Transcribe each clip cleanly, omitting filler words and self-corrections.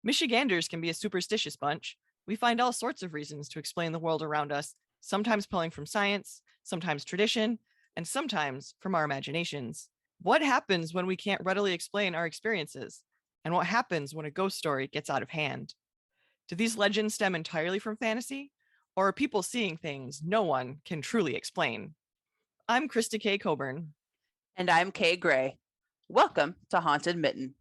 Michiganders can be a superstitious bunch. We find all sorts of reasons to explain the world around us, sometimes pulling from science, sometimes tradition, and sometimes from our imaginations. What happens when we can't readily explain our experiences? And what happens when a ghost story gets out of hand? Do these legends stem entirely from fantasy? Or are people seeing things no one can truly explain? I'm Krista K. Coburn. And I'm Kay Gray. Welcome to Haunted Mitten.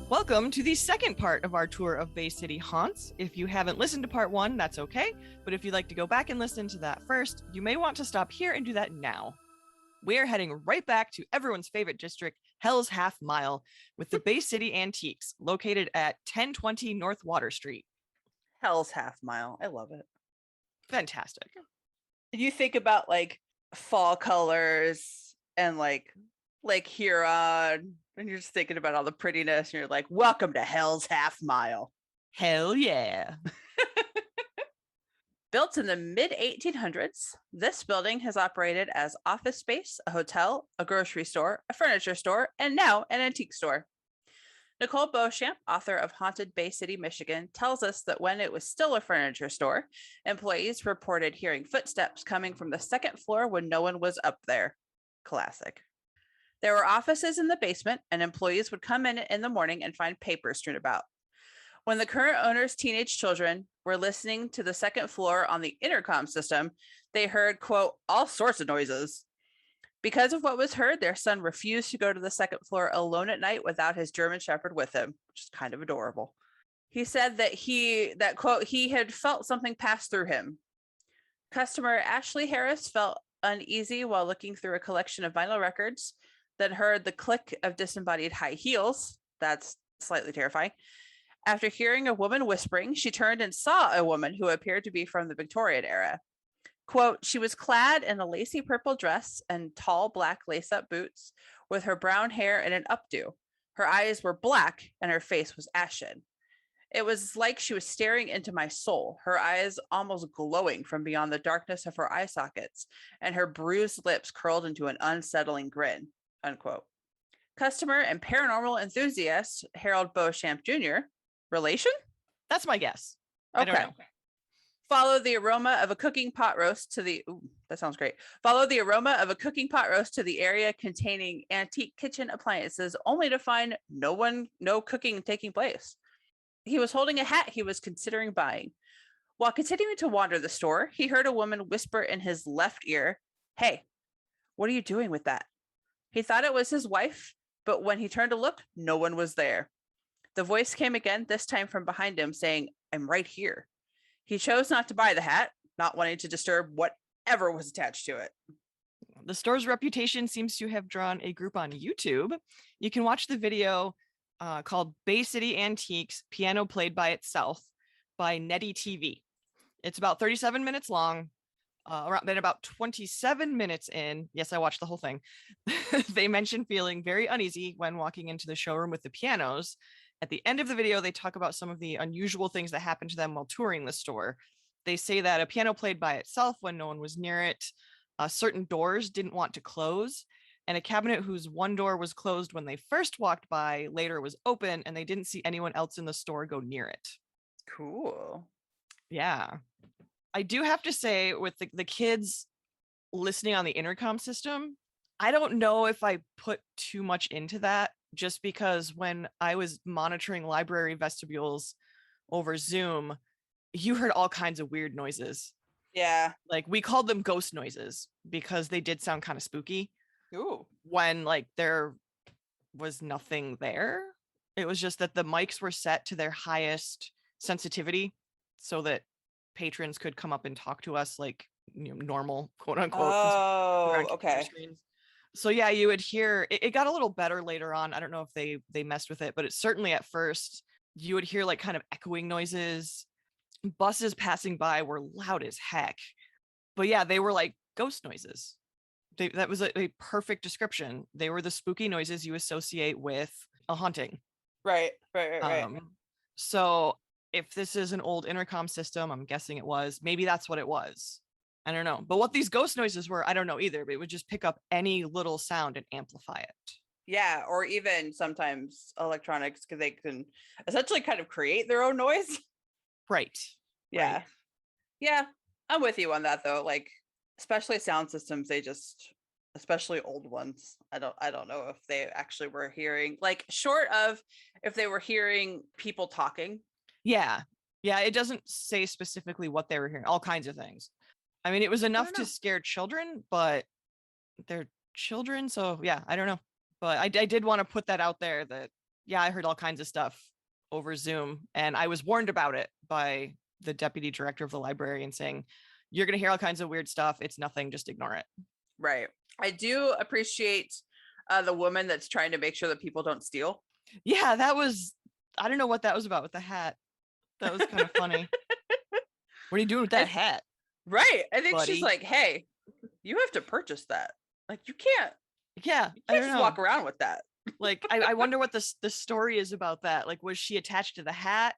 Welcome to the second part of our tour of Bay City haunts. If you haven't listened to part one, that's okay. But if you'd like to go back and listen to that first, you may want to stop here and do that now. We're heading right back to everyone's favorite district, Hell's Half Mile, with the Bay City Antiques, located at 1020 North Water Street. Hell's Half Mile. I love it. Fantastic. You think about like fall colors and like Lake Huron, and you're just thinking about all the prettiness, and you're like, welcome to Hell's Half Mile. Hell yeah. Built in the mid-1800s, this building has operated as office space, a hotel, a grocery store, a furniture store, and now an antique store. Nicole Beauchamp, author of Haunted Bay City, Michigan, tells us that when it was still a furniture store, employees reported hearing footsteps coming from the second floor when no one was up there. Classic. There were offices in the basement, and employees would come in the morning and find papers strewn about. When the current owner's teenage children were listening to the second floor on the intercom system, they heard, quote, all sorts of noises. Because of what was heard, their son refused to go to the second floor alone at night without his German Shepherd with him, which is kind of adorable. He said that quote, he had felt something pass through him. Customer Ashley Harris felt uneasy while looking through a collection of vinyl records, then heard the click of disembodied high heels. That's slightly terrifying. After hearing a woman whispering, she turned and saw a woman who appeared to be from the Victorian era. Quote, she was clad in a lacy purple dress and tall black lace-up boots with her brown hair in an updo. Her eyes were black and her face was ashen. It was like she was staring into my soul, her eyes almost glowing from beyond the darkness of her eye sockets, and her bruised lips curled into an unsettling grin, unquote. Customer and paranormal enthusiast Harold Beauchamp Jr., relation? That's my guess. Okay. I don't know. Follow the aroma of a cooking pot roast to the that sounds great. Follow the aroma of a cooking pot roast to the area containing antique kitchen appliances, only to find no cooking taking place. He was holding a hat he was considering buying. While continuing to wander the store, he heard a woman whisper in his left ear, "Hey, what are you doing with that?" He thought it was his wife, but when he turned to look, no one was there. The voice came again, this time from behind him, saying, "I'm right here." He chose not to buy the hat, not wanting to disturb whatever was attached to it. The store's reputation seems to have drawn a group on YouTube. You can watch the video called Bay City Antiques, Piano Played by Itself by Netty TV. It's about 37 minutes long. Then about 27 minutes in, yes, I watched the whole thing, they mention feeling very uneasy when walking into the showroom with the pianos. At the end of the video, they talk about some of the unusual things that happened to them while touring the store. They say that a piano played by itself when no one was near it. Certain doors didn't want to close, and a cabinet whose one door was closed when they first walked by later was open, and they didn't see anyone else in the store go near it. Cool. Yeah. I do have to say, with the kids listening on the intercom system, I don't know if I put too much into that, just because when I was monitoring library vestibules over Zoom, you heard all kinds of weird noises. Yeah. Like, we called them ghost noises because they did sound kind of spooky. Ooh. When like there was nothing there. It was just that the mics were set to their highest sensitivity so that patrons could come up and talk to us like, you know, normal, quote unquote. Oh, okay. So yeah, you would hear it got a little better later on. I don't know if they messed with it, but it certainly at first you would hear like kind of echoing noises. Buses passing by were loud as heck. But yeah, they were like ghost noises. That was a perfect description. They were the spooky noises you associate with a haunting. Right. So if this is an old intercom system, I'm guessing it was, maybe that's what it was. I don't know. But what these ghost noises were, I don't know either, but it would just pick up any little sound and amplify it. Yeah, or even sometimes electronics, because they can essentially kind of create their own noise. Right. Yeah. Right. Yeah, I'm with you on that though. Like, especially sound systems, they just, especially old ones. I don't know if they actually were hearing, like, short of if they were hearing people talking. Yeah. Yeah. It doesn't say specifically what they were hearing, all kinds of things. I mean, it was I enough don't to know. scare children, but they're children. So yeah, I don't know. But I did want to put that out there that, yeah, I heard all kinds of stuff over Zoom and I was warned about it by the deputy director of the library and saying, you're going to hear all kinds of weird stuff. It's nothing. Just ignore it. Right. I do appreciate the woman that's trying to make sure that people don't steal. Yeah, that was, I don't know what that was about with the hat. That was kind of funny. What are you doing with that hat, Right. I think she's buddy? like, hey, you have to purchase that. Like, you Yeah, I can't don't just know. walk around with that. Like, I wonder what the story is about that. Like, was she attached to the hat?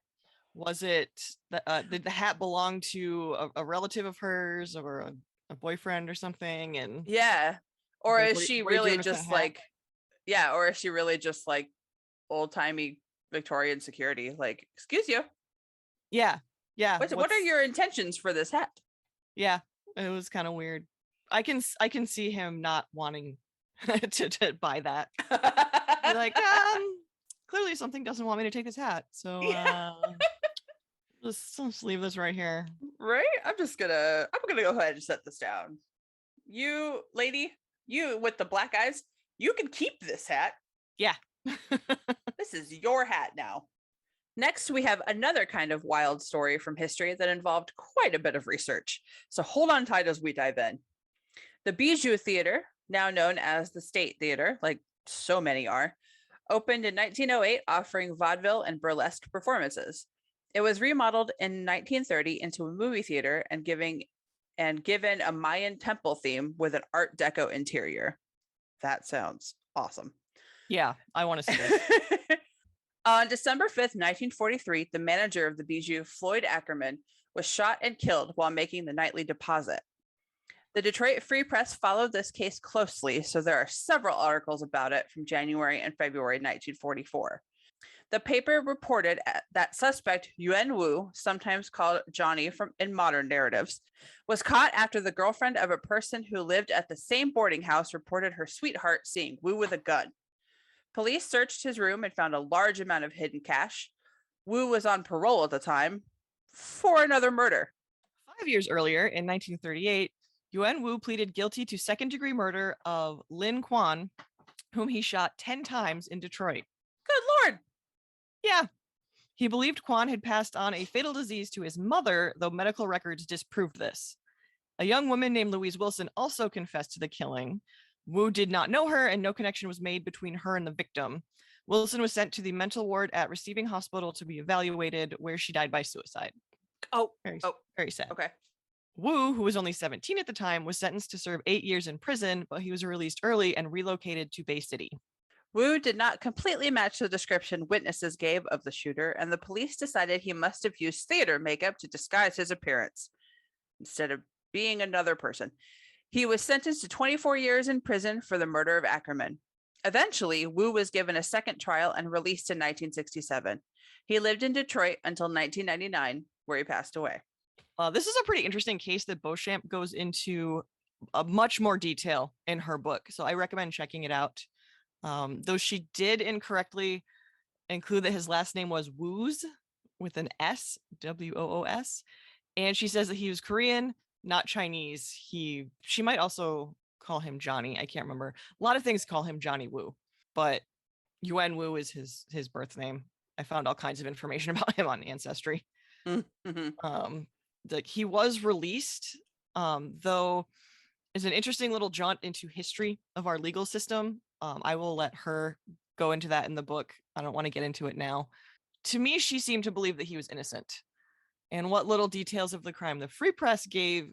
Was it did the hat belong to a relative of hers or a boyfriend or something? And Yeah. he's Or like, is she what are you doing really with that just hat? like, yeah, or is she really just like old timey Victorian security? Like, excuse you, Yeah, yeah. what are your intentions for this hat? Yeah, it was kind of weird. I can see him not wanting to buy that. Be like, clearly something doesn't want me to take this hat. So Yeah, just leave this right here. right. I'm gonna go ahead and set this down. You lady, you with the black eyes, you can keep this hat. Yeah. This is your hat now. Next, we have another kind of wild story from history that involved quite a bit of research. So hold on tight as we dive in. The Bijou Theater, now known as the State Theater, like so many are, opened in 1908, offering vaudeville and burlesque performances. It was remodeled in 1930 into a movie theater and given a Mayan temple theme with an Art Deco interior. That sounds awesome. Yeah, I want to see this. On December 5th, 1943, the manager of the Bijou, Floyd Ackerman, was shot and killed while making the nightly deposit. The Detroit Free Press followed this case closely, so there are several articles about it from January and February 1944. The paper reported that suspect Yuen Wu, sometimes called Johnny in modern narratives, was caught after the girlfriend of a person who lived at the same boarding house reported her sweetheart seeing Wu with a gun. Police searched his room and found a large amount of hidden cash. Wu was on parole at the time for another murder. 5 years earlier, in 1938, Yuen Wu pleaded guilty to second-degree murder of Lin Quan, whom he shot 10 times in Detroit. Good Lord. Yeah. He believed Quan had passed on a fatal disease to his mother, though medical records disproved this. A young woman named Louise Wilson also confessed to the killing. Wu did not know her, and no connection was made between her and the victim. Wilson was sent to the mental ward at Receiving Hospital to be evaluated, where she died by suicide. Very sad. Okay. Wu, who was only 17 at the time, was sentenced to serve 8 years in prison, but he was released early and relocated to Bay City. Wu did not completely match the description witnesses gave of the shooter, and the police decided he must have used theater makeup to disguise his appearance instead of being another person. He was sentenced to 24 years in prison for the murder of Ackerman. Eventually, Wu was given a second trial and released in 1967. He lived in Detroit until 1999, where he passed away. This is a pretty interesting case that Beauchamp goes into much more detail in her book, so I recommend checking it out. Though she did incorrectly include that his last name was Woos with an S, Woos, and she says that he was Korean, not Chinese. She might also call him Johnny. I can't remember. A lot of things call him Johnny Wu, but Yuen Wu is his birth name. I found all kinds of information about him on Ancestry. Mm-hmm. Like he was released, though is an interesting little jaunt into history of our legal system. I will let her go into that in the book. I don't want to get into it now. To me, she seemed to believe that he was innocent. And what little details of the crime the Free Press gave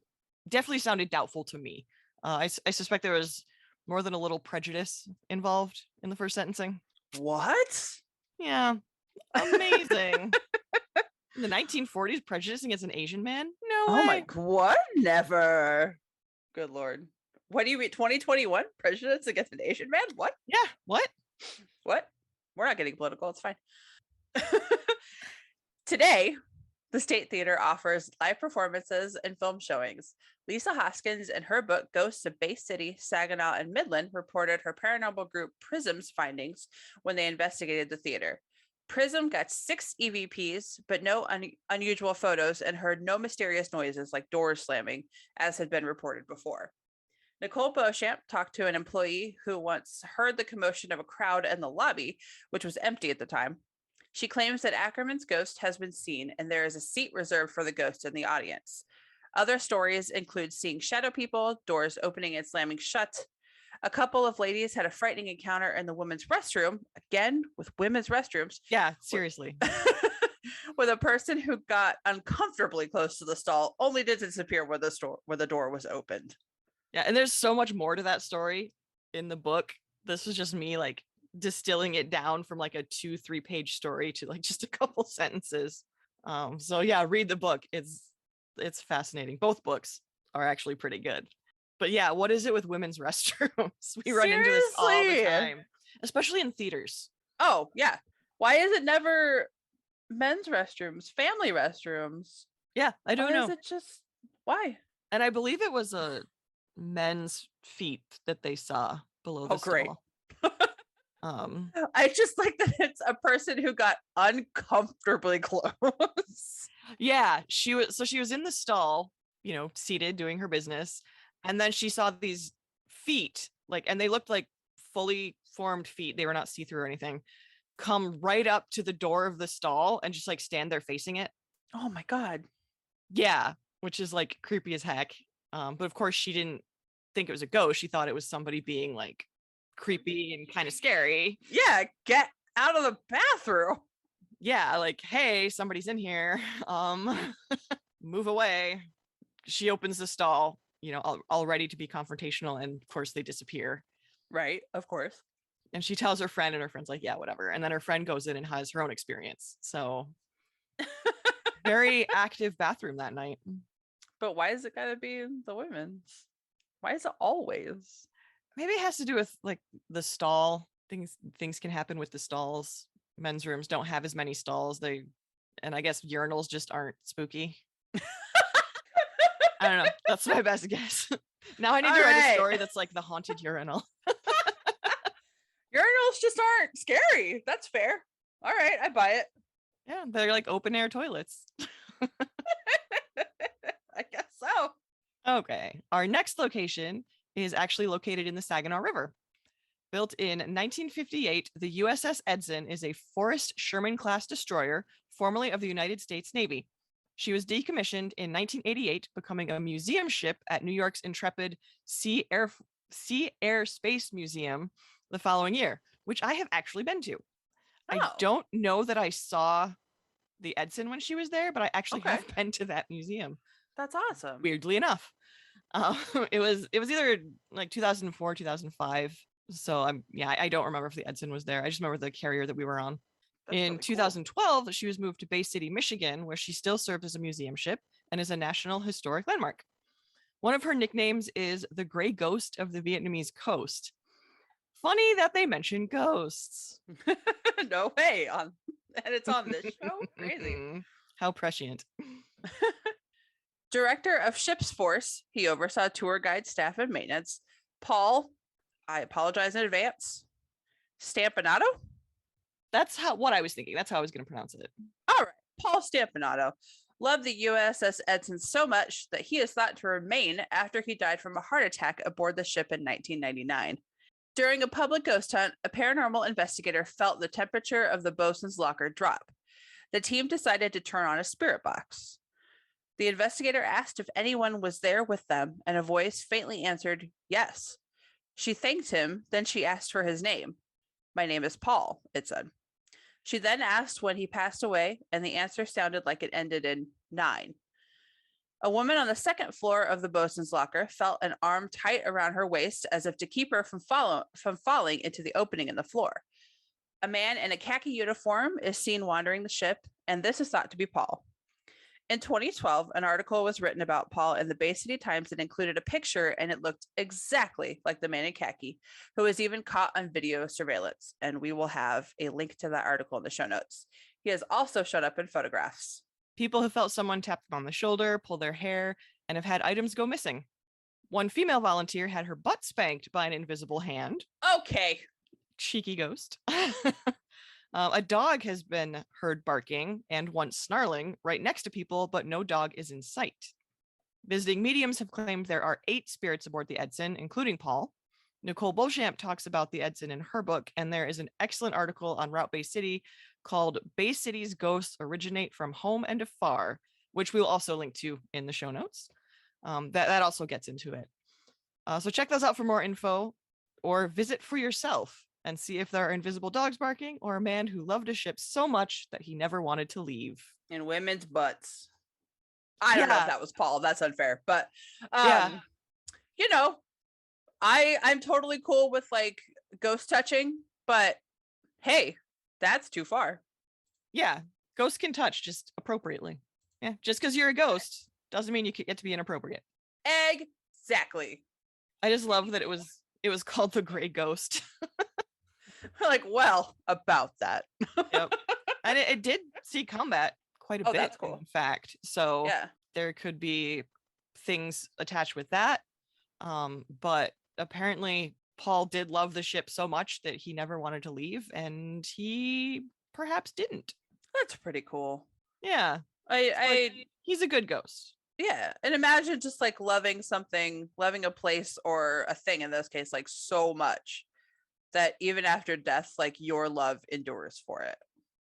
definitely sounded doubtful to me. I suspect there was more than a little prejudice involved in the first sentencing. What? Yeah, amazing. In the 1940s, prejudice against an Asian man? No Oh way. my, what? Never. Good Lord. What do you mean? 2021? Prejudice against an Asian man? What? Yeah, what? What? We're not getting political. It's fine. Today, the State Theater offers live performances and film showings. Lisa Hoskins, in her book Ghosts of Bay City, Saginaw, and Midland, reported her paranormal group Prism's findings when they investigated the theater. Prism got 6 EVPs, but no unusual photos, and heard no mysterious noises like doors slamming, as had been reported before. Nicole Beauchamp talked to an employee who once heard the commotion of a crowd in the lobby, which was empty at the time. She claims that Ackerman's ghost has been seen, and there is a seat reserved for the ghost in the audience. Other stories include seeing shadow people, doors opening and slamming shut. A couple of ladies had a frightening encounter in the women's restroom, again with women's restrooms. Yeah, seriously. With a person who got uncomfortably close to the stall, only to disappear where the door was opened. Yeah, and there's so much more to that story in the book. This was just me like distilling it down from like a 2-3 page story to like just a couple sentences. So yeah, read the book. It's fascinating. Both books are actually pretty good. But yeah, what is it with women's restrooms? We run into this all the time, especially in theaters. Oh, yeah. Why is it never men's restrooms, family restrooms? Yeah, I don't know. Is it just why? And I believe it was a men's feet that they saw below the great. stall. I just like that it's a person who got uncomfortably close. Yeah, she was in the stall, seated doing her business, and then she saw these feet, and they looked like fully formed feet. They were not see-through or anything. Come right up to the door of the stall and just stand there facing it. Oh my God. Yeah, which is creepy as heck. But of course she didn't think it was a ghost. She thought it was somebody being creepy and kind of scary. Yeah, get out of the bathroom. Yeah, hey, somebody's in here. Move away. She opens the stall, all ready to be confrontational, and of course they disappear. Right, of course. And she tells her friend, and her friend's like, yeah, whatever. And then her friend goes in and has her own experience. So very active bathroom that night. But why is it gotta be the women's? Why is it always? Maybe it has to do with the stall. Things can happen with the stalls. Men's rooms don't have as many stalls. And I guess urinals just aren't spooky. I don't know. That's my best guess. Now I need to write a story that's the haunted urinal. Urinals just aren't scary. That's fair. All right, I buy it. Yeah, they're open air toilets. I guess so. Okay. Our next location is actually located in the Saginaw River. Built in 1958, the USS Edson is a Forrest Sherman-class destroyer, formerly of the United States Navy. She was decommissioned in 1988, becoming a museum ship at New York's Intrepid Sea Air Space Museum the following year, which I have actually been to. Oh. I don't know that I saw the Edson when she was there, but I actually have been to that museum. That's awesome. Weirdly enough. It was either 2004, 2005. So I don't remember if the Edson was there. I just remember the carrier that we were on. That's in really 2012, cool. She was moved to Bay City, Michigan, where she still serves as a museum ship and is a National Historic Landmark. One of her nicknames is the Gray Ghost of the Vietnamese Coast. Funny that they mention ghosts. No way. And it's on this show? Crazy. How prescient. Director of Ship's Force, he oversaw tour guide staff and maintenance. Paul, I apologize in advance, Stampinato? That's what I was thinking. That's how I was going to pronounce it. All right. Paul Stampinato loved the USS Edson so much that he is thought to remain after he died from a heart attack aboard the ship in 1999. During a public ghost hunt, a paranormal investigator felt the temperature of the bosun's locker drop. The team decided to turn on a spirit box. The investigator asked if anyone was there with them, and a voice faintly answered, yes. She thanked him, then she asked for his name. My name is Paul, it said. She then asked when he passed away, and the answer sounded like it ended in 9. A woman on the second floor of the bosun's locker felt an arm tight around her waist as if to keep her from falling into the opening in the floor. A man in a khaki uniform is seen wandering the ship, and this is thought to be Paul. In 2012, an article was written about Paul in the Bay City Times that included a picture, and it looked exactly like the man in khaki, who was even caught on video surveillance. And we will have a link to that article in the show notes. He has also shown up in photographs. People have felt someone tap them on the shoulder, pull their hair, and have had items go missing. One female volunteer had her butt spanked by an invisible hand. Okay. Cheeky ghost. A dog has been heard barking and once snarling right next to people, but no dog is in sight. Visiting mediums have claimed there are 8 spirits aboard the Edson, including Paul. Nicole Beauchamp talks about the Edson in her book, and there is an excellent article on Route Bay City called Bay City's Ghosts Originate from Home and Afar, which we'll also link to in the show notes. That also gets into it. So check those out for more info, or visit for yourself and see if there are invisible dogs barking or a man who loved a ship so much that he never wanted to leave. In women's butts. I don't know if that was Paul. That's unfair. But, you know, I'm totally cool with like ghost touching, but hey, that's too far. Yeah, ghosts can touch just appropriately. Yeah, just because you're a ghost doesn't mean you get to be inappropriate. Exactly. I just love that it was called the Gray Ghost. Like, well, about that. Yep. And it did see combat quite a bit. That's cool. In fact, so yeah, there could be things attached with that. But apparently Paul did love the ship so much that he never wanted to leave, and he perhaps didn't. That's pretty cool. Yeah. He's a good ghost. Yeah. And imagine just like loving something, loving a place or a thing, in this case, like so much that even after death, like your love endures for it.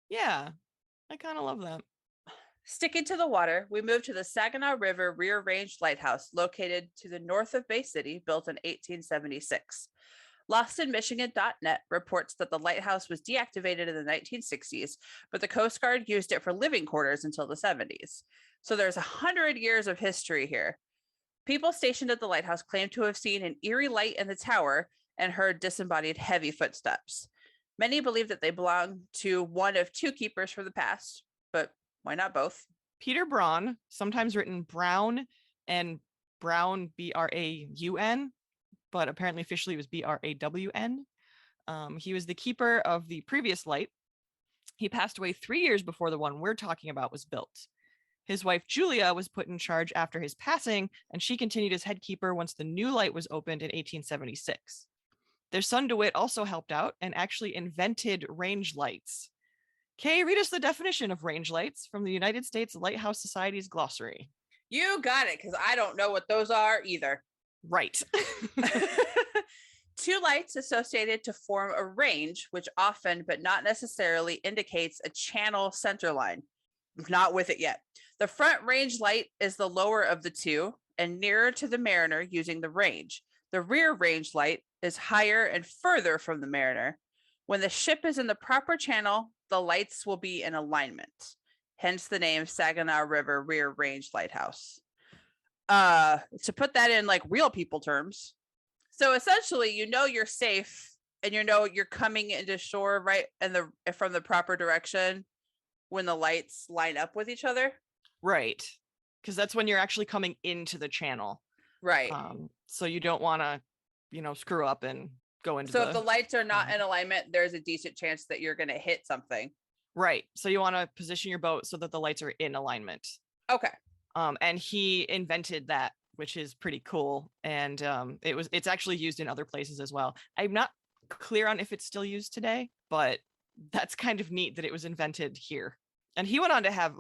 Yeah. I kind of love that. Sticking to the water, we move to the Saginaw River Rear Range Lighthouse, located to the north of Bay City, built in 1876. LostInMichigan.net reports that the lighthouse was deactivated in the 1960s, but the Coast Guard used it for living quarters until the 70s. So there's 100 years of history here. People stationed at the lighthouse claim to have seen an eerie light in the tower and heard disembodied heavy footsteps. Many believe that they belong to one of 2 keepers from the past, but why not both? Peter Braun, sometimes written Brown and Brown, Braun, but apparently officially it was Brawn. He was the keeper of the previous light. He passed away 3 years before the one we're talking about was built. His wife, Julia, was put in charge after his passing, and she continued as head keeper once the new light was opened in 1876. Their son, DeWitt, also helped out and actually invented range lights. Kay, read us the definition of range lights from the United States Lighthouse Society's glossary. You got it, because I don't know what those are either. Right. 2 lights associated to form a range, which often, but not necessarily, indicates a channel center line. Not with it yet. The front range light is the lower of the 2 and nearer to the mariner using the range. The rear range light is higher and further from the mariner. When the ship is in the proper channel, the lights will be in alignment. Hence the name Saginaw River Rear Range Lighthouse. To put that in like real people terms. So essentially, you know you're safe and you know you're coming into shore right and from the proper direction when the lights line up with each other. Right. Because that's when you're actually coming into the channel. Right. So you don't want to, screw up and go into So if the lights are not in alignment, there's a decent chance that you're going to hit something. Right. So you want to position your boat so that the lights are in alignment. Okay. And he invented that, which is pretty cool. And it's actually used in other places as well. I'm not clear on if it's still used today, but that's kind of neat that it was invented here. And he went on to have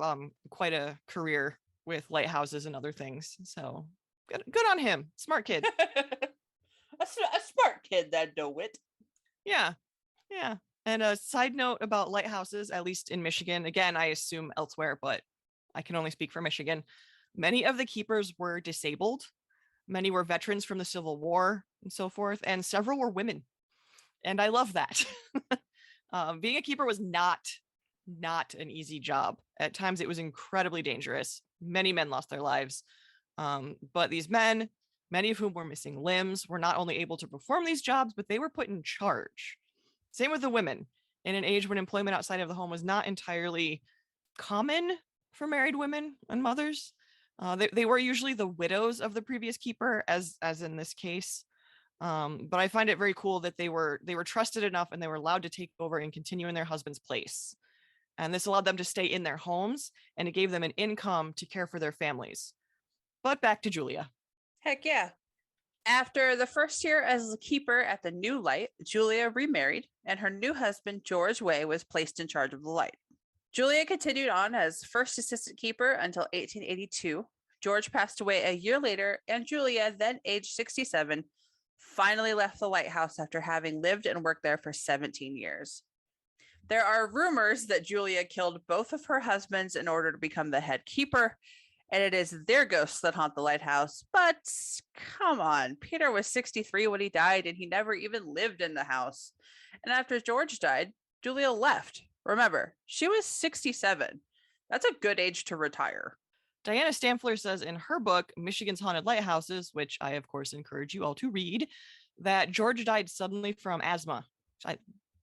quite a career with lighthouses and other things. So good on him. Smart kid. a smart kid, that DeWitt. Yeah. Yeah. And a side note about lighthouses, at least in Michigan, again, I assume elsewhere, but I can only speak for Michigan. Many of the keepers were disabled. Many were veterans from the Civil War and so forth, and several were women. And I love that. Being a keeper was not an easy job. At times it was incredibly dangerous, Many men lost their lives. But these men, many of whom were missing limbs, were not only able to perform these jobs, but they were put in charge. Same with the women. In an age when employment outside of the home was not entirely common for married women and mothers, they were usually the widows of the previous keeper, as in this case. But I find it very cool that they were trusted enough and they were allowed to take over and continue in their husband's place. And this allowed them to stay in their homes, and it gave them an income to care for their families. But back to Julia. Heck yeah. After the first year as the keeper at the new light, Julia remarried, and her new husband, George Way, was placed in charge of the light. Julia continued on as first assistant keeper until 1882. George passed away a year later, and Julia, then aged 67, finally left the lighthouse after having lived and worked there for 17 years. There are rumors that Julia killed both of her husbands in order to become the head keeper, and it is their ghosts that haunt the lighthouse. But come on, Peter was 63 when he died, and he never even lived in the house. And after George died, Julia left. Remember, she was 67. That's a good age to retire. Diana Stamfler says in her book, Michigan's Haunted Lighthouses, which I, of course, encourage you all to read, that George died suddenly from asthma. I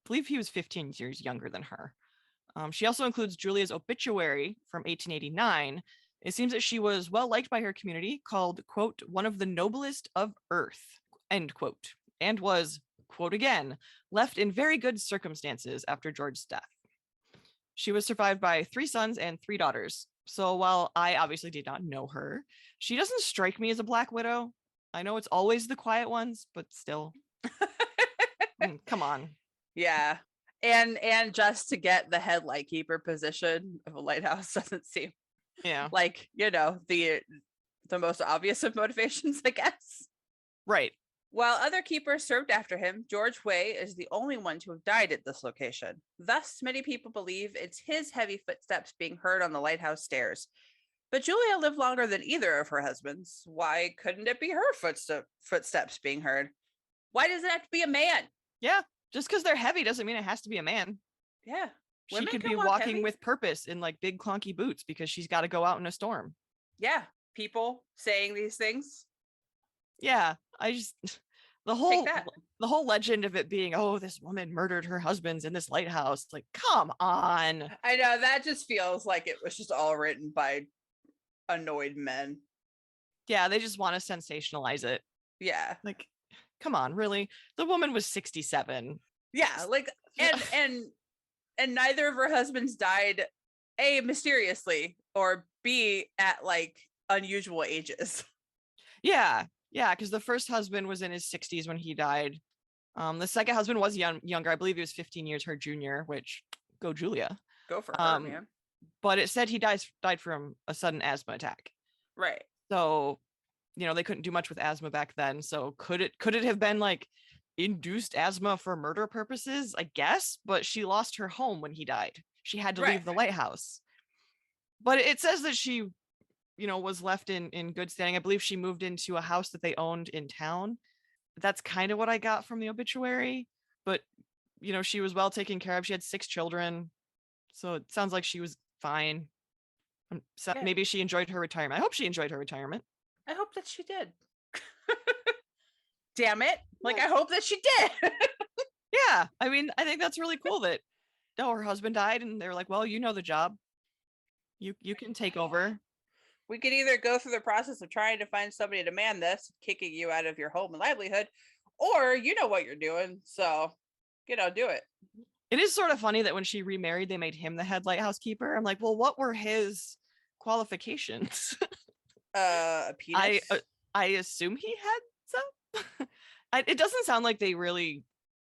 believe he was 15 years younger than her. She also includes Julia's obituary from 1889. It seems that she was well liked by her community, called, quote, one of the noblest of earth, end quote, and was, quote again, left in very good circumstances after George's death. She was survived by 3 sons and 3 daughters. So while I obviously did not know her, she doesn't strike me as a Black Widow. I know it's always the quiet ones, but still. Come on. Yeah. And just to get the head lightkeeper position of a lighthouse doesn't seem like, the most obvious of motivations, I guess. Right. While other keepers served after him, George Way is the only one to have died at this location. Thus, many people believe it's his heavy footsteps being heard on the lighthouse stairs. But Julia lived longer than either of her husbands. Why couldn't it be her footsteps being heard? Why does it have to be a man? Yeah, just because they're heavy doesn't mean it has to be a man. Yeah. She could be walking with purpose in like big clunky boots because she's got to go out in a storm. Yeah, people saying these things. Yeah, I just the whole legend of it being, oh, this woman murdered her husbands in this lighthouse. Like, come on. I know, that just feels like it was just all written by annoyed men. Yeah, they just want to sensationalize it. Yeah. Like, come on, really? The woman was 67. Yeah, like and neither of her husbands died A, mysteriously, or B, at like unusual ages. Yeah, because the first husband was in his 60s when he died. The second husband was younger. I believe he was 15 years her junior, which, go Julia. Go for her, man. But it said he died from a sudden asthma attack. Right. So, they couldn't do much with asthma back then. So could it have been like induced asthma for murder purposes? I guess, but she lost her home when he died. She had to leave the lighthouse. But it says that she was left in good standing. I believe she moved into a house that they owned in town. That's kind of what I got from the obituary. But, she was well taken care of. She had 6 children. So it sounds like she was fine. So maybe she enjoyed her retirement. I hope she enjoyed her retirement. I hope that she did. Damn it. Like, I hope that she did. Yeah. I mean, I think that's really cool that, her husband died and they were like, well, the job. You can take over. We could either go through the process of trying to find somebody to man this, kicking you out of your home and livelihood, or you know what you're doing. So, do it. It is sort of funny that when she remarried, they made him the head lighthouse keeper. I'm like, well, what were his qualifications? A penis? I assume he had some. It doesn't sound like they really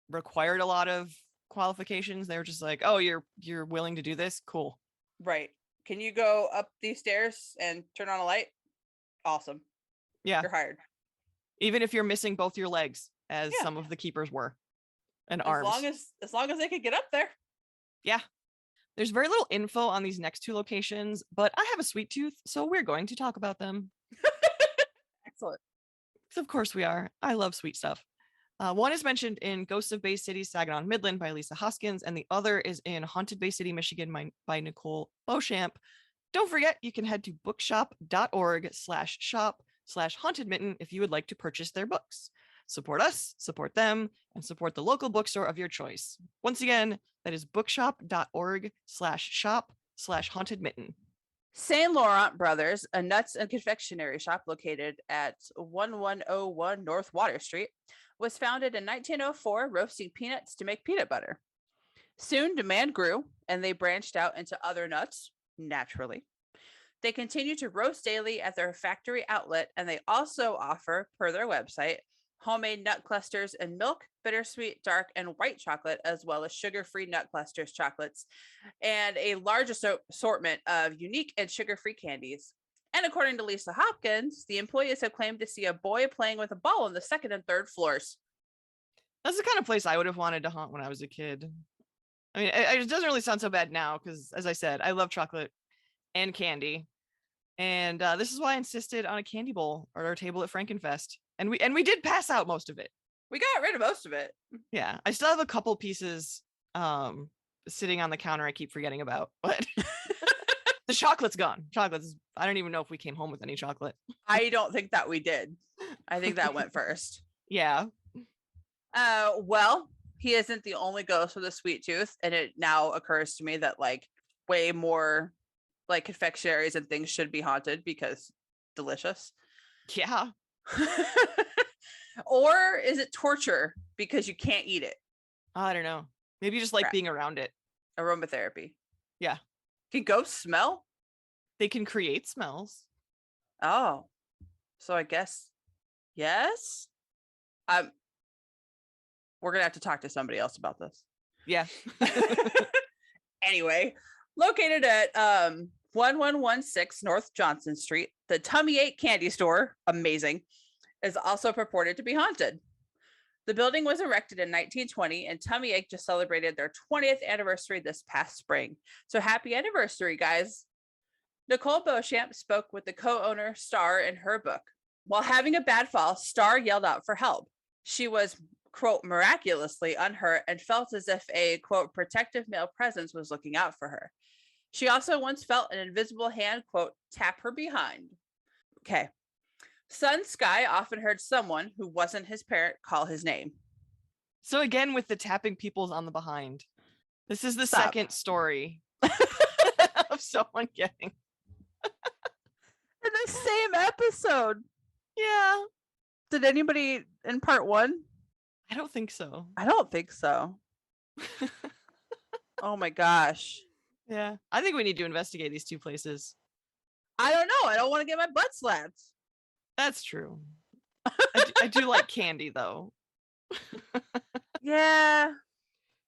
required a lot of qualifications. They were just like, oh, you're willing to do this? Cool. Right. Can you go up these stairs and turn on a light? Awesome. Yeah. You're hired. Even if you're missing both your legs, as some of the keepers were, and arms. As long as they could get up there. Yeah. There's very little info on these next 2 locations, but I have a sweet tooth, so we're going to talk about them. Excellent. Of course we are. I love sweet stuff. One is mentioned in Ghosts of Bay City, Saginaw, and Midland by Lisa Hoskins, and the other is in Haunted Bay City, Michigan by Nicole Beauchamp. Don't forget, you can head to bookshop.org/shop/Haunted Mitten if you would like to purchase their books. Support us, support them, and support the local bookstore of your choice. Once again, that is bookshop.org/shop/Haunted Mitten. Saint Laurent Brothers, a nuts and confectionery shop located at 1101 North Water Street, was founded in 1904, roasting peanuts to make peanut butter. Soon, demand grew, and they branched out into other nuts, naturally. They continue to roast daily at their factory outlet, and they also offer, per their website, homemade nut clusters in milk, bittersweet, dark, and white chocolate, as well as sugar-free nut clusters chocolates, and a large assortment of unique and sugar-free candies. And according to Lisa Hopkins, the employees have claimed to see a boy playing with a ball on the second and third floors. That's the kind of place I would have wanted to haunt when I was a kid. I mean, it doesn't really sound so bad now because, as I said, I love chocolate and candy. And this is why I insisted on a candy bowl at our table at Frankenfest. And we did pass out most of it. We got rid of most of it. Yeah. I still have a couple pieces sitting on the counter I keep forgetting about, but the chocolate's gone. I don't even know if we came home with any chocolate. I don't think that we did. I think that went first. Yeah. Well, he isn't the only ghost with a sweet tooth, and it now occurs to me that like way more like confectionaries and things should be haunted because delicious. Yeah. Or is it torture because you can't eat it? I don't know. Maybe you just like Right. being around it. Aromatherapy. Yeah. Can ghosts smell? They can create smells. Oh, so I guess yes. We're gonna have to talk to somebody else about this. Yeah. Anyway, located at 1116 North Johnson Street, the Tummy Ache candy store, amazing, is also purported to be haunted. The building was erected in 1920, and Tummy Ache just celebrated their 20th anniversary this past spring. So happy anniversary, guys. Nicole Beauchamp spoke with the co-owner Star in her book. While having a bad fall, Star yelled out for help. She was, quote, miraculously unhurt and felt as if a, quote, protective male presence was looking out for her. She also once felt an invisible hand, quote, tap her behind. Okay. Son Sky often heard someone who wasn't his parent call his name. So again, with the tapping people's on the behind, this is the Stop. second story of someone getting. In the same episode. Yeah. Did anybody in part one? I don't think so. I don't think so. Oh my gosh. Yeah. I think we need to investigate these two places. I don't know. I don't want to get my butt slapped. That's true. I do like candy though. Yeah.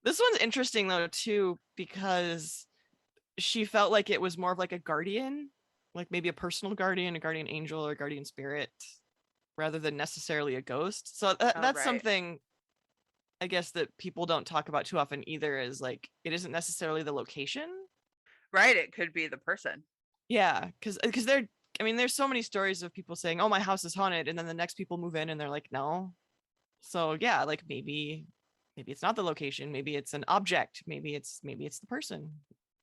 This one's interesting though too, because she felt like it was more of like a guardian, like maybe a personal guardian, a guardian angel, or a guardian spirit, rather than necessarily a ghost. So that's right. something I guess that people don't talk about too often either, is like it isn't necessarily the location. Right. It could be the person. Yeah, because there's so many stories of people saying, oh, my house is haunted, and then the next people move in and they're like, no. So yeah, like maybe it's not the location, maybe it's an object, maybe it's the person,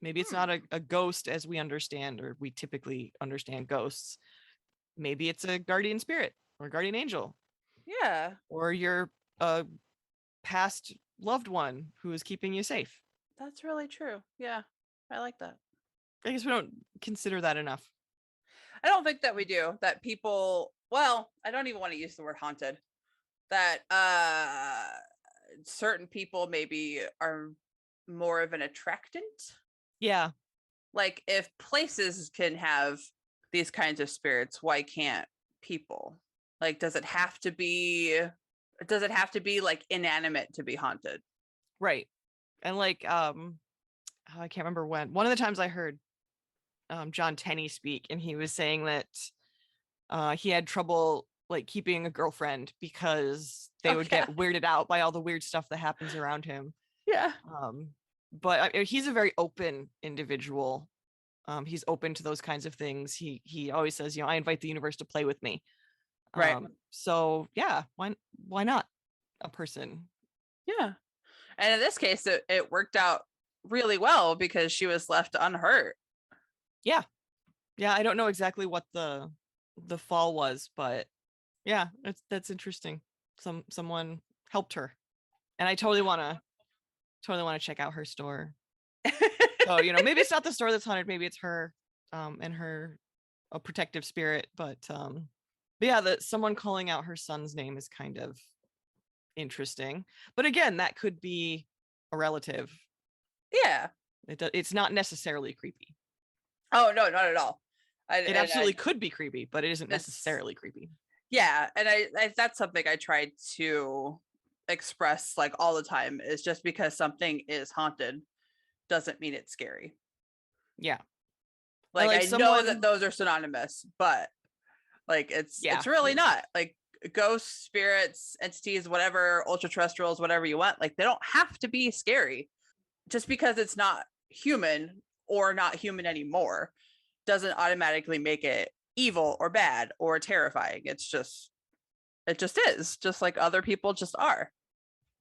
maybe it's not a ghost as we understand, or we typically understand ghosts. Maybe it's a guardian spirit or a guardian angel. Yeah. Or your past loved one who is keeping you safe. That's really true. Yeah. I like that. I guess we don't consider that enough. I don't think that we do. That people, well, I don't even want to use the word haunted. That certain people maybe are more of an attractant. Yeah. Like if places can have these kinds of spirits, why can't people? Like, does it have to be like inanimate to be haunted? Right. And like, I can't remember when. One of the times I heard John Tenney speak, and he was saying that he had trouble like keeping a girlfriend because they would get weirded out by all the weird stuff that happens around him. Yeah. But he's a very open individual. He's open to those kinds of things. He always says, I invite the universe to play with me. Right. So yeah, why not a person? Yeah. And in this case, it worked out really well because she was left unhurt. Yeah. Yeah, I don't know exactly what the fall was, but yeah, that's interesting. Someone helped her. And I totally want to check out her store. So, maybe it's not the store that's haunted, maybe it's her and her a protective spirit, but yeah, that someone calling out her son's name is kind of interesting. But again, that could be a relative. Yeah. It's not necessarily creepy. Oh no, not at all. It absolutely could be creepy, but it isn't It's necessarily creepy. yeah, and I that's something I try to express like all the time is just because something is haunted doesn't mean it's scary. Yeah. And Like like I know that someone, those are synonymous, but like yeah, it's really not. Like ghosts, spirits, entities, whatever, ultra terrestrials, whatever you want, like they don't have to be scary. Just because it's not human or not human anymore doesn't automatically make it evil or bad or terrifying. It just is, just like other people just are.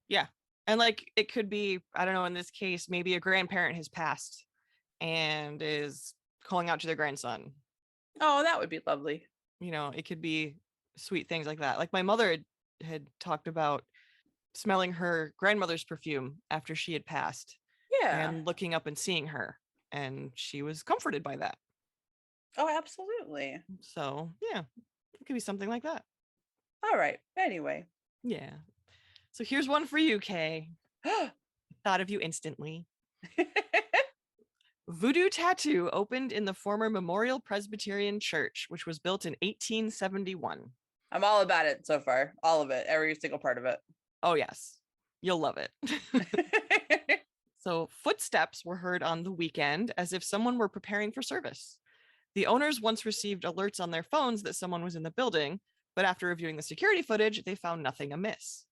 yeah. And like it could be, I don't know, in this case, maybe a grandparent has passed and is calling out to their grandson. Oh, that would be lovely. It could be sweet things like that. Like my mother had talked about smelling her grandmother's perfume after she had passed Yeah. and looking up and seeing her. And she was comforted by that. Oh, absolutely. So yeah, it could be something like that. All right. Anyway. Yeah. So here's one for you, Kay. Thought of you instantly. Voodoo Tattoo opened in the former Memorial Presbyterian Church, which was built in 1871. I'm all about it so far. All of it. Every single part of it. Oh, yes. You'll love it. So, footsteps were heard on the weekend as if someone were preparing for service. The owners once received alerts on their phones that someone was in the building, but after reviewing the security footage, they found nothing amiss.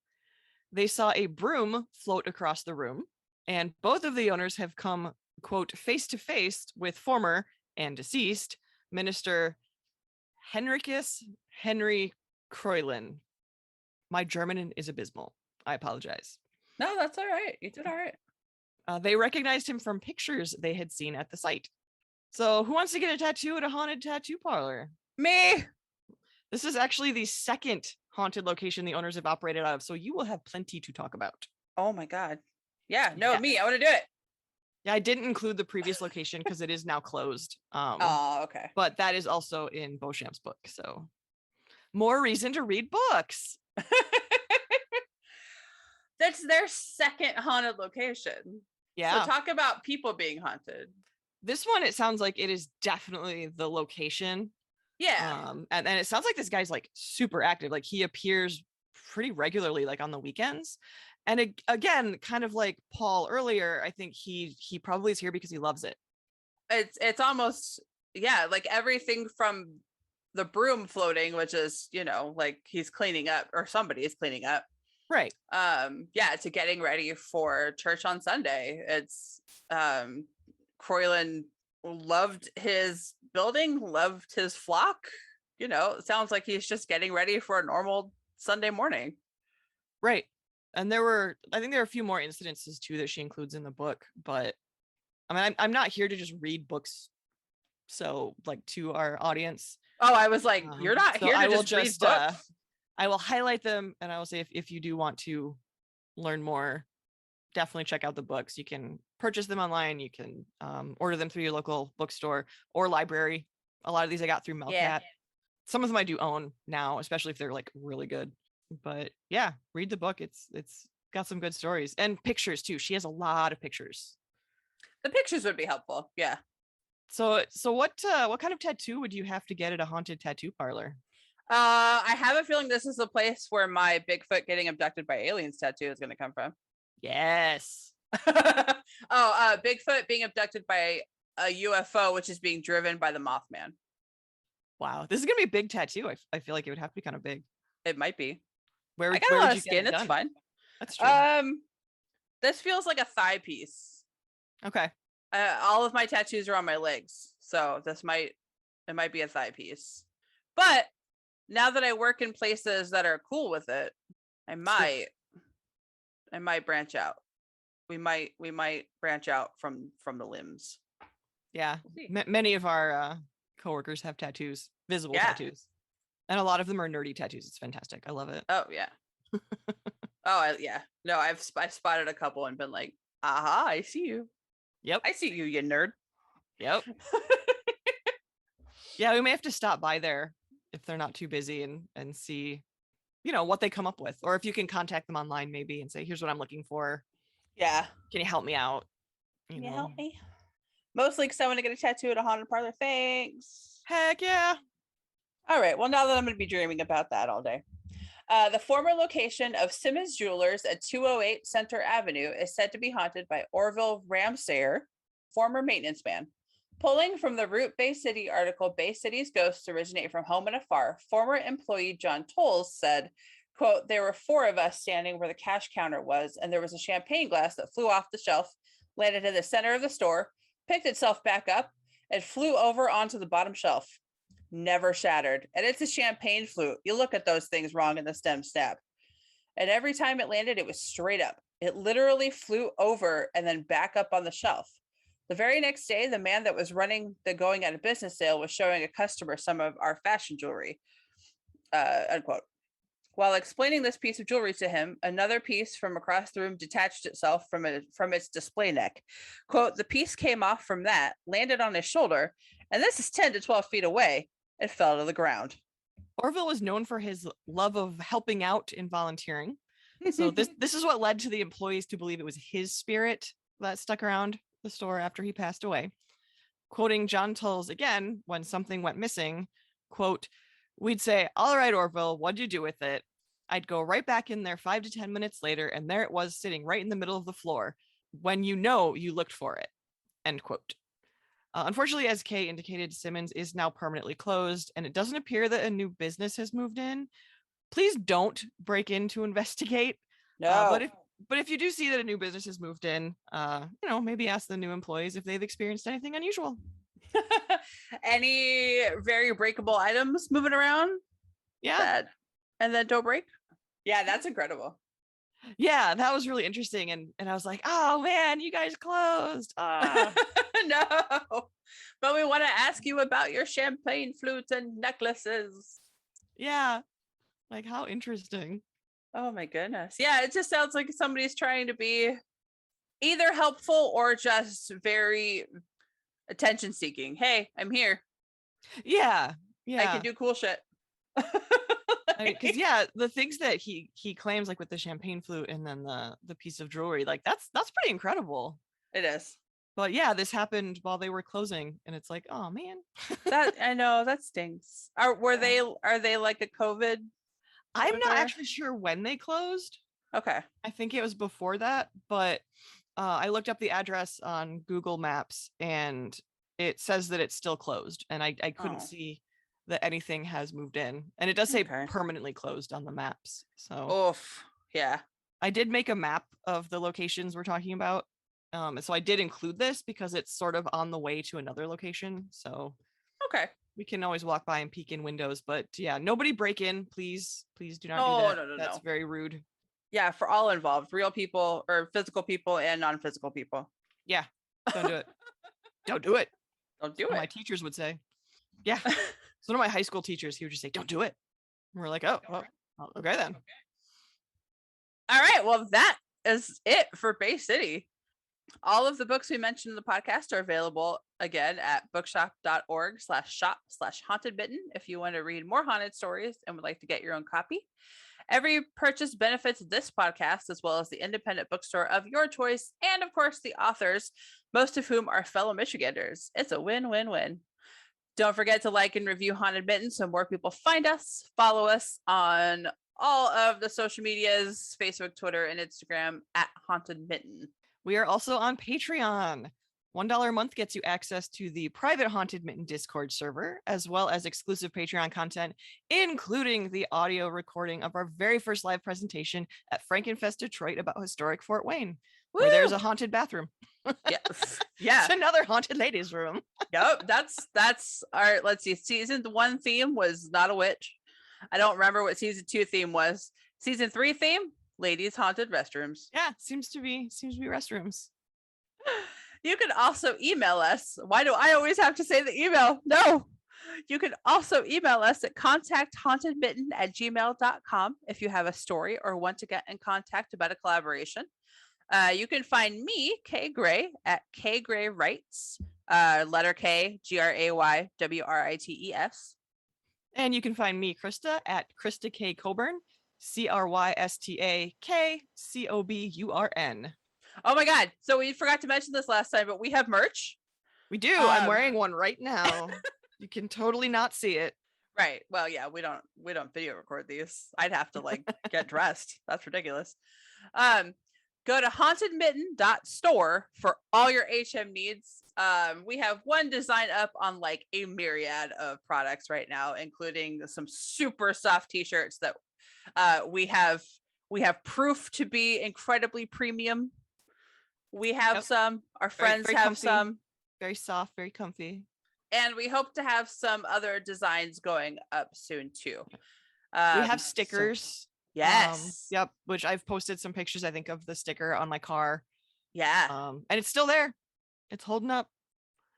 They saw a broom float across the room, and both of the owners have come, quote, face to face with former and deceased Minister Henricus Henry Croylin. My German is abysmal. I apologize. No, that's all right. You did all right. They recognized him from pictures they had seen at the site. So, who wants to get a tattoo at a haunted tattoo parlor? Me. This is actually the second haunted location the owners have operated out of, so you will have plenty to talk about. Oh my God. Yeah, no, Yes. me. I want to do it. Yeah, I didn't include the previous location because it is now closed. Oh, okay. But that is also in Beauchamp's book. So more reason to read books. That's their second haunted location. Yeah. So talk about people being haunted. This one, it sounds like it is definitely the location. Yeah. And it sounds like this guy's like super active. Like he appears pretty regularly, like on the weekends. And again, kind of like Paul earlier, I think he probably is here because he loves it. It's almost, yeah, like everything from the broom floating, which is, like he's cleaning up or somebody is cleaning up. Right. Yeah, to getting ready for church on Sunday. It's Croylan loved his building, loved his flock. It sounds like he's just getting ready for a normal Sunday morning. Right. And I think there are a few more incidences too that she includes in the book, but I mean, I'm not here to just read books. So like to our audience. Oh, I was like, you're not here to just read books. I will highlight them and I will say if you do want to learn more, definitely check out the books. You can purchase them online. You can order them through your local bookstore or library. A lot of these I got through Melcat. Yeah. Some of them I do own now, especially if they're like really good. But yeah, read the book. It's got some good stories and pictures too. She has a lot of pictures. The pictures would be helpful. Yeah. So what kind of tattoo would you have to get at a haunted tattoo parlor? I have a feeling this is the place where my Bigfoot getting abducted by aliens tattoo is going to come from. Yes. Bigfoot being abducted by a UFO, which is being driven by the Mothman. Wow, this is gonna be a big tattoo. I feel like it would have to be kind of big. It might be. Where I got a lot of skin. It's fine. That's true. This feels like a thigh piece. Okay. All of my tattoos are on my legs, so it might be a thigh piece. But now that I work in places that are cool with it, I might branch out. We might branch out from the limbs. Yeah, many of our coworkers have tattoos, visible Yeah. tattoos. And a lot of them are nerdy tattoos. It's fantastic. I love it. Oh yeah. Yeah. No, I spotted a couple and been like, aha, I see you. Yep. I see you, you nerd. Yep. Yeah, we may have to stop by there if they're not too busy and see, what they come up with. Or if you can contact them online maybe and say, here's what I'm looking for. Yeah. Can you help me out? Can you help me? Mostly because I want to get a tattoo at a haunted parlor. Thanks. Heck yeah. All right. Well, now that I'm going to be dreaming about that all day. The former location of Simmons Jewelers at 208 Center Avenue is said to be haunted by Orville Ramsayer, former maintenance man. Pulling from the Root Bay City article, Bay City's ghosts originate from home and afar, former employee John Tolles said, quote, there were 4 of us standing where the cash counter was, and there was a champagne glass that flew off the shelf, landed in the center of the store, picked itself back up, and flew over onto the bottom shelf. Never shattered. And it's a champagne flute. You look at those things wrong in the stem snap. And every time it landed, it was straight up. It literally flew over and then back up on the shelf. The very next day, the man that was running the going out of business sale was showing a customer some of our fashion jewelry, unquote. While explaining this piece of jewelry to him, another piece from across the room detached itself from its display neck. Quote, the piece came off from that, landed on his shoulder, and this is 10 to 12 feet away. It fell to the ground. Orville was known for his love of helping out and volunteering. So this is what led to the employees to believe it was his spirit that stuck around the store after he passed away. Quoting John Tolles again, when something went missing, quote, we'd say, all right, Orville, what'd you do with it? I'd go right back in there 5 to 10 minutes later, and there it was sitting right in the middle of the floor when you looked for it, end quote. Unfortunately, as Kay indicated, Simmons is now permanently closed, and it doesn't appear that a new business has moved in. Please don't break in to investigate. No. But if you do see that a new business has moved in, maybe ask the new employees if they've experienced anything unusual. Any very breakable items moving around? Yeah. And then don't break? Yeah, that's incredible. Yeah, that was really interesting. And I was like, oh man, you guys closed. No, but we want to ask you about your champagne flutes and necklaces. Yeah, like how interesting. Oh my goodness. Yeah, it just sounds like somebody's trying to be either helpful or just very attention seeking. Hey, I'm here. Yeah. I can do cool shit. Because the things that he claims, like with the champagne flute and then the piece of jewelry, like that's pretty incredible. It is. But yeah, this happened while they were closing, and it's like, oh man. That I know, that stinks. Are they like a COVID? I'm not actually sure when they closed. Okay. I think it was before that, but I looked up the address on Google Maps and it says that it's still closed, and I couldn't see that anything has moved in, and it does say permanently closed on the maps. So yeah, I did make a map of the locations we're talking about. So I did include this because it's sort of on the way to another location. So we can always walk by and peek in windows, but yeah, nobody break in, please do not do that. No, that's very rude. Yeah, for all involved, real people or physical people and non-physical people. Yeah, don't do it. Don't do it. Don't do it. My teachers would say. Yeah. So one of my high school teachers, he would just say, don't do it. And we're like, oh, well, okay then. All right. Well, that is it for Bay City. All of the books we mentioned in the podcast are available again at bookshop.org/shop/hauntedmitten if you want to read more haunted stories and would like to get your own copy. Every purchase benefits this podcast as well as the independent bookstore of your choice, and of course the authors, most of whom are fellow Michiganders. It's a win-win-win. Don't forget to like and review Haunted Mitten so more people find us. Follow us on all of the social medias, Facebook, Twitter, and Instagram at Haunted Mitten. We are also on Patreon. $1 a month gets you access to the private Haunted Mitten Discord server, as well as exclusive Patreon content, including the audio recording of our very first live presentation at Frankenfest Detroit about historic Fort Wayne, where there's a haunted bathroom. Yes. Yeah. It's another haunted ladies room. Yep. That's our, let's see, season 1 theme was not a witch. I don't remember what season 2 theme was. Season 3 theme, ladies haunted restrooms. Yeah, seems to be restrooms. You can also email us. Why do I always have to say the email? No. You can also email us at contacthauntedmitten@gmail.com if you have a story or want to get in contact about a collaboration. You can find me, Kay Gray, at Kay Gray Writes, letter K, GRAYWRITES. And you can find me, Krista, at Krista K. Coburn, CRYSTAKCOBURN. Oh my God. So we forgot to mention this last time, but we have merch. We do. I'm wearing one right now. You can totally not see it. Right. Well, yeah, we don't video record these. I'd have to like get dressed. That's ridiculous. Go to hauntedmitten.store for all your HM needs. We have one design up on like a myriad of products right now, including some super soft t-shirts that we have proof to be incredibly premium. We have some, our friends very have comfy. some. Very soft, very comfy. And we hope to have some other designs going up soon too. We have stickers. So, yes. Yep. Which I've posted some pictures, I think, of the sticker on my car. Yeah. And it's still there. It's holding up.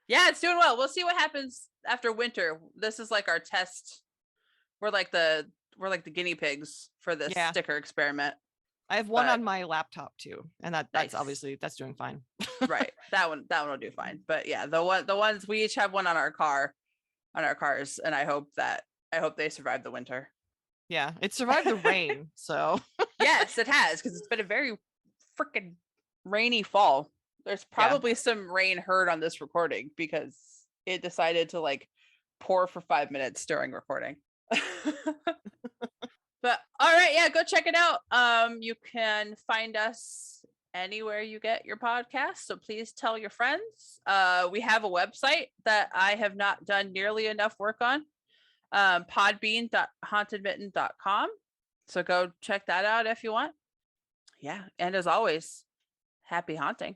Yeah, it's doing well. We'll see what happens after winter. This is like our test. We're like the guinea pigs for this sticker experiment. I have one on my laptop too, and that's nice. Obviously that's doing fine. Right, that one will do fine. But yeah, the ones we each have one on our cars, and I hope they survive the winter. Yeah, it survived the rain, so yes, it has, because it's been a very freaking rainy fall. There's probably some rain heard on this recording because it decided to like pour for 5 minutes during recording. But all right, yeah, go check it out. You can find us anywhere you get your podcast, so please tell your friends. We have a website that I have not done nearly enough work on, podbean.hauntedmitten.com, so go check that out if you want. Yeah, and as always, happy haunting.